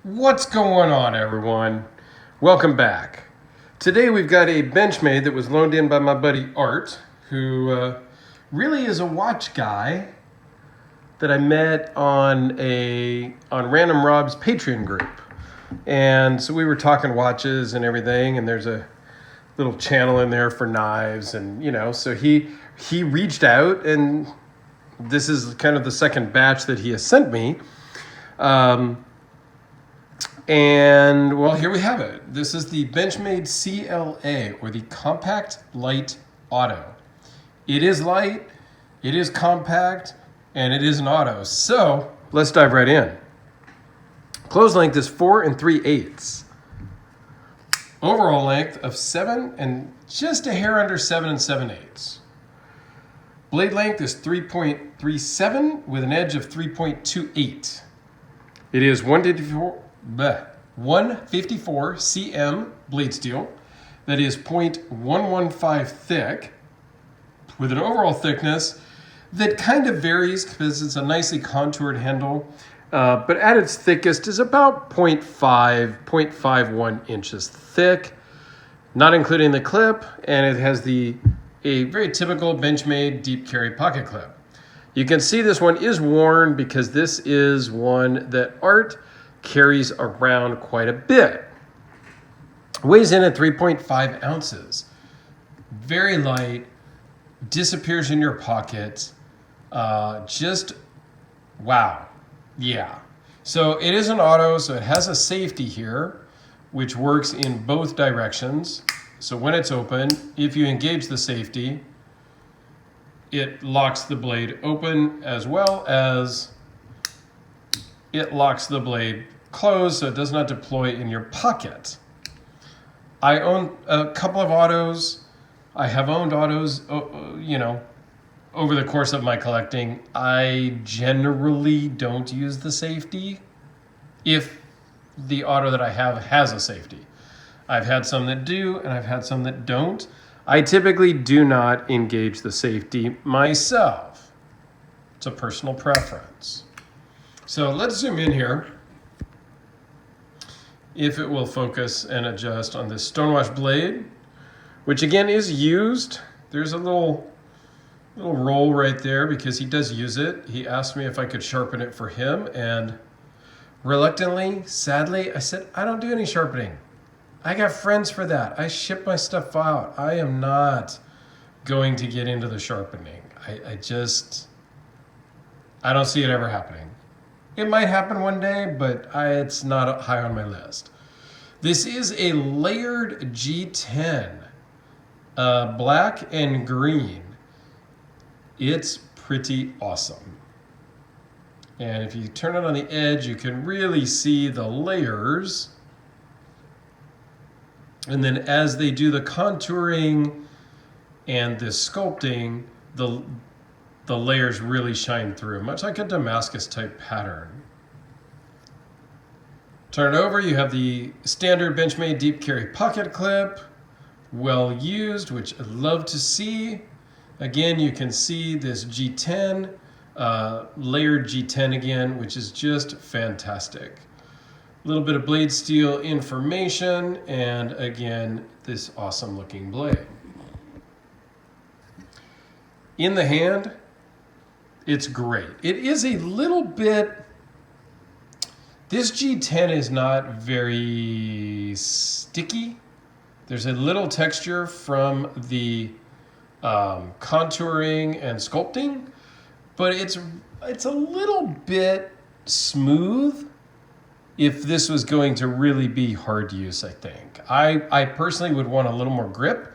What's going on, everyone? Welcome back. Today we've got a Benchmade that was loaned in by my buddy Art, who really is a watch guy that I met on Random Rob's Patreon group. And so we were talking watches and everything, and there's a little channel in there for knives, and so he reached out, and this is kind of the second batch that he has sent me. And well, here we have it. This is the Benchmade CLA, or the Compact Lite Auto. It is light, it is compact, and it is an auto. So let's dive right in. Close length is 4 3/8. Overall length of 7 and just a hair under 7 7/8. Blade length is 3.37 with an edge of 3.28. It is 154 cm blade steel that is 0.115 thick, with an overall thickness that kind of varies because it's a nicely contoured handle, but at its thickest is about 0.51 inches thick, not including the clip, and it has a very typical Benchmade deep carry pocket clip. You can see this one is worn because this is one that Art carries around quite a bit. Weighs in at 3.5 ounces. Very light, disappears in your pocket. Just wow. Yeah. So it is an auto, so it has a safety here, which works in both directions. So when it's open, if you engage the safety, it locks the blade open, as well as it locks the blade closed so it does not deploy in your pocket. I own a couple of autos. I have owned autos, over the course of my collecting. I generally don't use the safety if the auto that I have has a safety. I've had some that do, and I've had some that don't. I typically do not engage the safety myself. It's a personal preference. So let's zoom in here. If it will focus and adjust on this stonewash blade, which again is used. There's a little roll right there because he does use it. He asked me if I could sharpen it for him, and reluctantly, sadly, I said, I don't do any sharpening. I got friends for that. I ship my stuff out. I am not going to get into the sharpening. I don't see it ever happening. It might happen one day, but it's not high on my list. This is a layered G10, black and green. It's pretty awesome. And if you turn it on the edge, you can really see the layers. And then as they do the contouring and the sculpting, the layers really shine through, much like a Damascus type pattern. Turn it over, you have the standard Benchmade deep carry pocket clip, well used, which I love to see. Again, you can see this G10, layered G10 again, which is just fantastic. A little bit of blade steel information, and again, this awesome looking blade. In the hand, it's great. It is a little bit, this G10 is not very sticky. There's a little texture from the contouring and sculpting, but it's a little bit smooth. If this was going to really be hard to use, I think. I personally would want a little more grip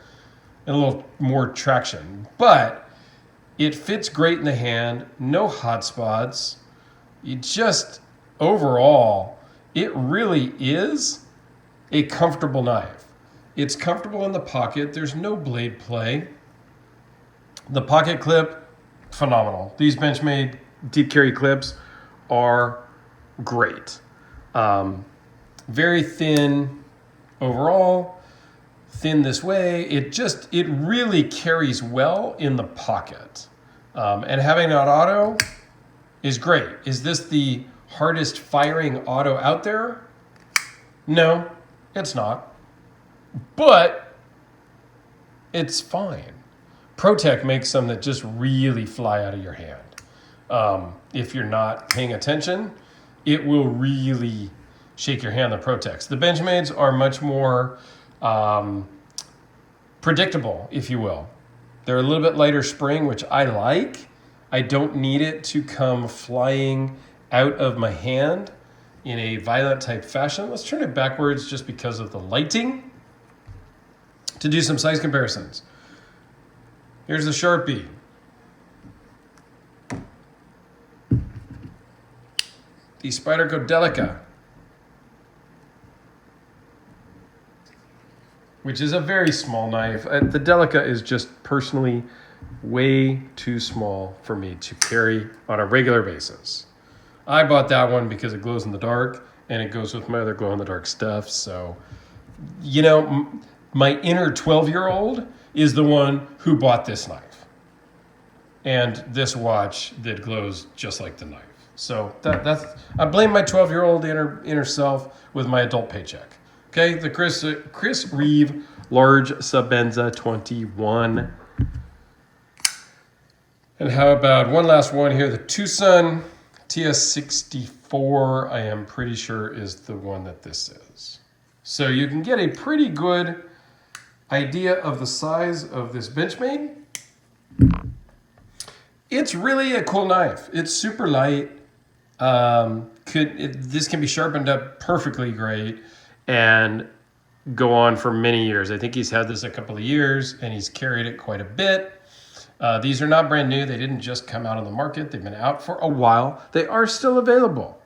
and a little more traction, but it fits great in the hand, no hot spots. Overall, it really is a comfortable knife. It's comfortable in the pocket. There's no blade play. The pocket clip, phenomenal. These Benchmade deep carry clips are great. Very thin overall, thin this way. It really carries well in the pocket. And having an auto is great. Is this the hardest firing auto out there? No, it's not. But it's fine. ProTech makes some that just really fly out of your hand. If you're not paying attention, it will really shake your hand, the ProTechs. The Benchmades are much more predictable, if you will. They're a little bit lighter spring, which I like. I don't need it to come flying out of my hand in a violent type fashion. Let's turn it backwards just because of the lighting to do some size comparisons. Here's the Sharpie. The Spyderco Delica, which is a very small knife. The Delica is just personally way too small for me to carry on a regular basis. I bought that one because it glows in the dark and it goes with my other glow in the dark stuff. So, you know, my inner 12-year-old is the one who bought this knife and this watch that glows just like the knife. So that's I blame my 12-year-old inner self with my adult paycheck. Okay, the Chris Reeve Large Sabenza 21. And how about one last one here, the Tucson TS64, I am pretty sure is the one that this is. So you can get a pretty good idea of the size of this Benchmade. It's really a cool knife. It's super light. This can be sharpened up perfectly great and go on for many years. I think he's had this a couple of years and he's carried it quite a bit. These are not brand new. They didn't just come out on the market. They've been out for a while. They are still available.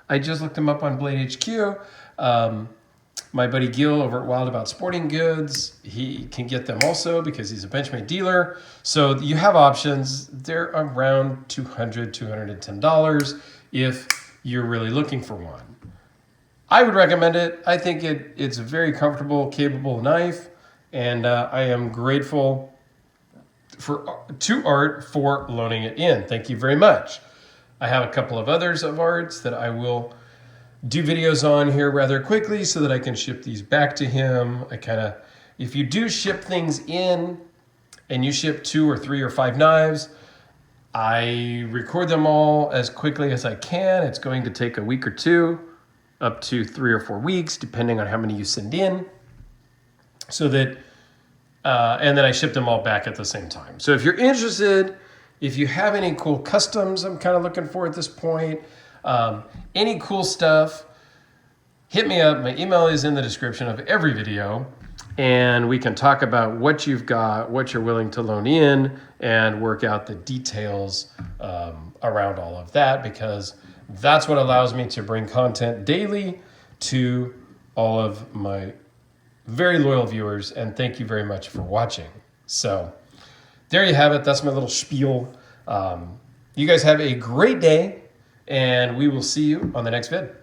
I just looked them up on Blade HQ. My buddy Gil over at Wild About Sporting Goods, he can get them also because he's a Benchmade dealer. So you have options. They're around $200, $210 if you're really looking for one. I would recommend it. I think it's a very comfortable, capable knife, and I am grateful to Art for loaning it in. Thank you very much. I have a couple of others of Art's that I will do videos on here rather quickly so that I can ship these back to him. If you do ship things in and you ship 2 or 3 or 5 knives, I record them all as quickly as I can. It's going to take a week or 2, up to 3 or 4 weeks, depending on how many you send in, so that, and then I ship them all back at the same time. So if you're interested, if you have any cool customs I'm kind of looking for at this point, any cool stuff, hit me up. My email is in the description of every video, and we can talk about what you've got, what you're willing to loan in, and work out the details around all of that, because that's what allows me to bring content daily to all of my very loyal viewers, and thank you very much for watching. So there you have it. That's my little spiel. You guys have a great day, and we will see you on the next vid.